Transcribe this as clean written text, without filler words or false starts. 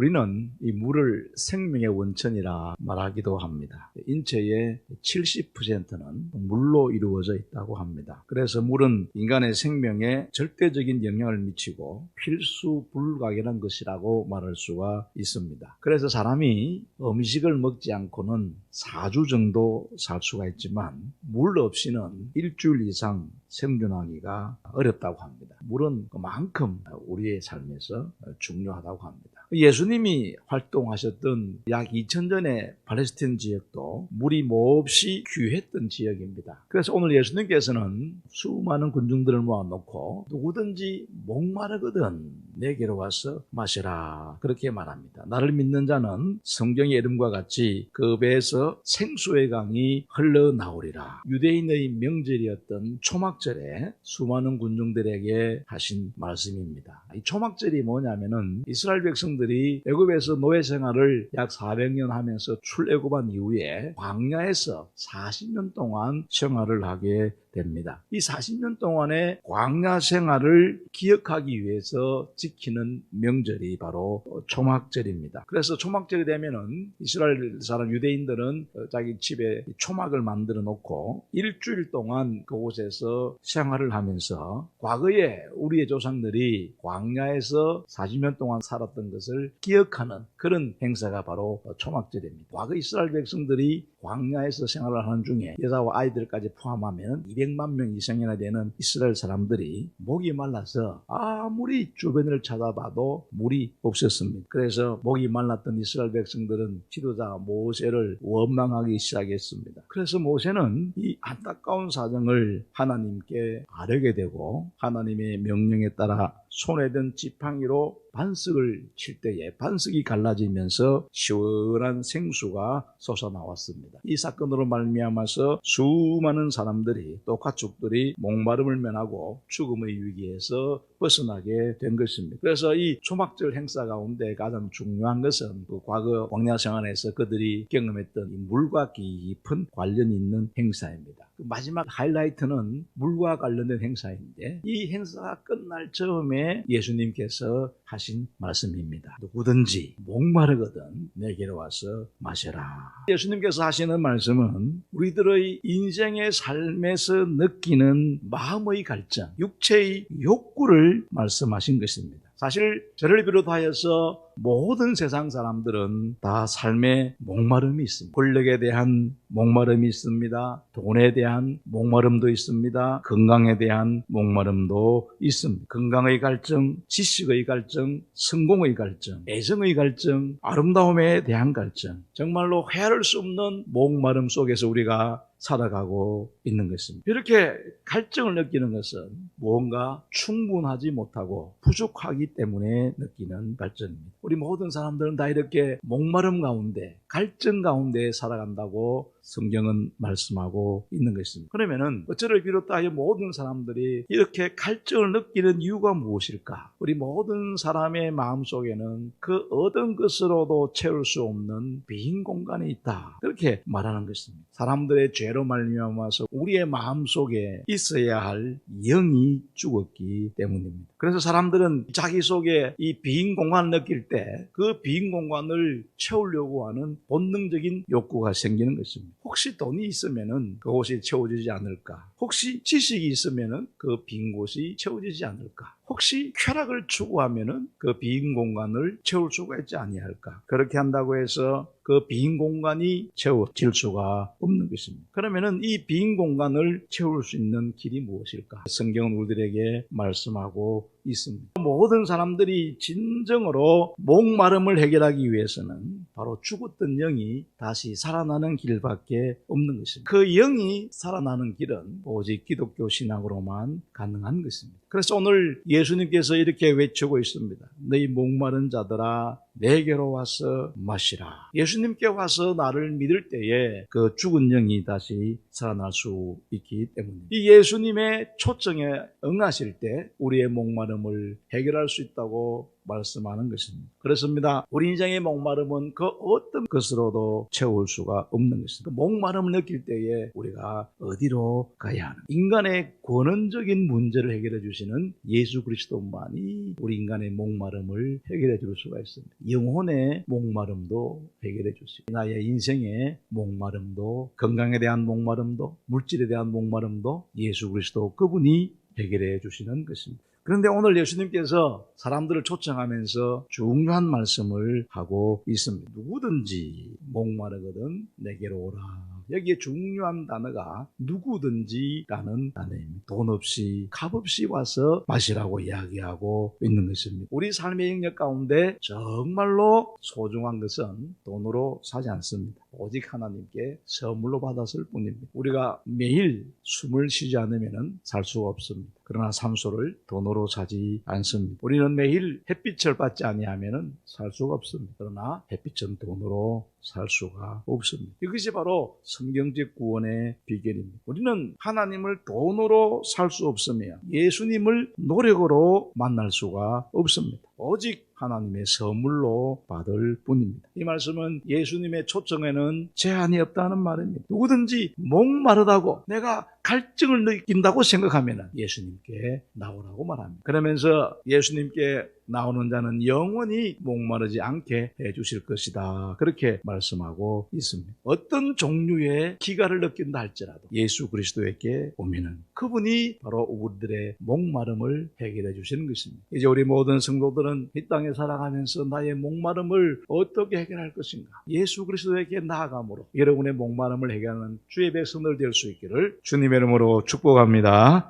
우리는 이 물을 생명의 원천이라 말하기도 합니다. 인체의 70%는 물로 이루어져 있다고 합니다. 그래서 물은 인간의 생명에 절대적인 영향을 미치고 필수 불가결한 것이라고 말할 수가 있습니다. 그래서 사람이 음식을 먹지 않고는 4주 정도 살 수가 있지만 물 없이는 일주일 이상 생존하기가 어렵다고 합니다. 물은 그만큼 우리의 삶에서 중요하다고 합니다. 예수님이 활동하셨던 약 2000전의 팔레스타인 지역도 물이 몹시 귀했던 지역입니다. 그래서 오늘 예수님께서는 수많은 군중들을 모아놓고 누구든지 목마르거든 내게로 와서 마시라 그렇게 말합니다. 나를 믿는 자는 성경의 이름과 같이 그 배에서 생수의 강이 흘러나오리라. 유대인의 명절이었던 초막절에 수많은 군중들에게 하신 말씀입니다. 이 초막절이 뭐냐면은 이스라엘 백성들이 애굽에서 노예 생활을 약 400년 하면서 출애굽한 이후에 광야에서 40년 동안 생활을 하게 됩니다. 이 40년 동안의 광야 생활을 기억하기 위해서 지키는 명절이 바로 초막절입니다. 그래서 초막절이 되면은 이스라엘 사람 유대인들은 자기 집에 초막을 만들어 놓고 일주일 동안 그곳에서 생활을 하면서 과거에 우리의 조상들이 광야에서 40년 동안 살았던 것을 기억하는 그런 행사가 바로 초막절입니다. 과거 이스라엘 백성들이 광야에서 생활을 하는 중에 여자와 아이들까지 포함하면 200만 명 이상이나 되는 이스라엘 사람들이 목이 말라서 아무리 주변을 찾아봐도 물이 없었습니다. 그래서 목이 말랐던 이스라엘 백성들은 지도자 모세를 원망하기 시작했습니다. 그래서 모세는 이 안타까운 사정을 하나님께 아뢰게 되고 하나님의 명령에 따라 손에 든 지팡이로 반석을 칠 때에 반석이 갈라지면서 시원한 생수가 솟아나왔습니다. 이 사건으로 말미암아서 수많은 사람들이 또 가축들이 목마름을 면하고 죽음의 위기에서 벗어나게 된 것입니다. 그래서 이 초막절 행사 가운데 가장 중요한 것은 그 과거 광야 생활에서 그들이 경험했던 이 물과 깊은 관련이 있는 행사입니다. 그 마지막 하이라이트는 물과 관련된 행사인데 이 행사가 끝날 즈음에 예수님께서 하신 말씀입니다. 누구든지 목마르거든 내게로 와서 마셔라. 예수님께서 하시는 말씀은 우리들의 인생의 삶에서 느끼는 마음의 갈증, 육체의 욕구를 말씀하신 것입니다. 사실 저를 비롯하여서 모든 세상 사람들은 다 삶에 목마름이 있습니다. 권력에 대한 목마름이 있습니다. 돈에 대한 목마름도 있습니다. 건강에 대한 목마름도 있습니다. 건강의 갈증, 지식의 갈증, 성공의 갈증, 애정의 갈증, 아름다움에 대한 갈증, 정말로 헤아릴 수 없는 목마름 속에서 우리가 살아가고 있는 것입니다. 이렇게 갈증을 느끼는 것은 무언가 충분하지 못하고 부족하기 때문에 느끼는 갈증입니다. 우리 모든 사람들은 다 이렇게 목마름 가운데, 갈증 가운데 살아간다고 성경은 말씀하고 있는 것입니다. 그러면은 저를 비롯하여 모든 사람들이 이렇게 갈증을 느끼는 이유가 무엇일까? 우리 모든 사람의 마음속에는 그 어떤 것으로도 채울 수 없는 빈 공간이 있다. 그렇게 말하는 것입니다. 사람들의 죄로 말미암아서 우리의 마음속에 있어야 할 영이 죽었기 때문입니다. 그래서 사람들은 자기 속에 이 빈 공간을 느낄 때 그 빈 공간을 채우려고 하는 본능적인 욕구가 생기는 것입니다. 혹시 돈이 있으면은 그곳이 채워지지 않을까? 혹시 지식이 있으면은 그 빈 곳이 채워지지 않을까? 혹시 쾌락을 추구하면은 그 빈 공간을 채울 수가 있지 아니할까? 그렇게 한다고 해서 그 빈 공간이 채워질 수가 없는 것입니다. 그러면은 이 빈 공간을 채울 수 있는 길이 무엇일까? 성경은 우리들에게 말씀하고 있습니다. 모든 사람들이 진정으로 목마름을 해결하기 위해서는 바로 죽었던 영이 다시 살아나는 길밖에 없는 것입니다. 그 영이 살아나는 길은 오직 기독교 신앙으로만 가능한 것입니다. 그래서 오늘 예수님께서 이렇게 외치고 있습니다. 너희 목마른 자들아 내게로 와서 마시라. 예수님께 와서 나를 믿을 때에 그 죽은 영이 다시 살아날 수 있기 때문입니다. 이 예수님의 초청에 응하실 때 우리의 목마름을 해결할 수 있다고 말씀하는 것입니다. 그렇습니다. 우리 인생의 목마름은 그 어떤 것으로도 채울 수가 없는 것입니다. 그 목마름을 느낄 때에 우리가 어디로 가야 하는, 인간의 근원적인 문제를 해결해 주시는 예수 그리스도만이 우리 인간의 목마름을 해결해 줄 수가 있습니다. 영혼의 목마름도 해결해 주시고, 나의 인생의 목마름도, 건강에 대한 목마름도, 물질에 대한 목마름도 예수 그리스도 그분이 해결해 주시는 것입니다. 그런데 오늘 예수님께서 사람들을 초청하면서 중요한 말씀을 하고 있습니다. 누구든지 목마르거든 내게로 오라. 여기에 중요한 단어가 누구든지라는 단어입니다. 돈 없이 값 없이 와서 마시라고 이야기하고 있는 것입니다. 우리 삶의 영역 가운데 정말로 소중한 것은 돈으로 사지 않습니다. 오직 하나님께 선물로 받았을 뿐입니다. 우리가 매일 숨을 쉬지 않으면 살 수가 없습니다. 그러나 산소를 돈으로 사지 않습니다. 우리는 매일 햇빛을 받지 아니하면 살 수가 없습니다. 그러나 햇빛은 돈으로 살 수가 없습니다. 이것이 바로 성경적 구원의 비결입니다. 우리는 하나님을 돈으로 살 수 없으며 예수님을 노력으로 만날 수가 없습니다. 오직 하나님의 선물로 받을 뿐입니다. 이 말씀은 예수님의 초청에는 제한이 없다는 말입니다. 누구든지 목마르다고, 내가 갈증을 느낀다고 생각하면 예수님께 나오라고 말합니다. 그러면서 예수님께 나오는 자는 영원히 목마르지 않게 해주실 것이다, 그렇게 말씀하고 있습니다. 어떤 종류의 기가를 느낀다 할지라도 예수 그리스도에게 오면은 그분이 바로 우리들의 목마름을 해결해 주시는 것입니다. 이제 우리 모든 성도들은 이 땅에 살아가면서 나의 목마름을 어떻게 해결할 것인가, 예수 그리스도에게 나아감으로 여러분의 목마름을 해결하는 주의 백성들 될 수 있기를 주님의 이름으로 축복합니다.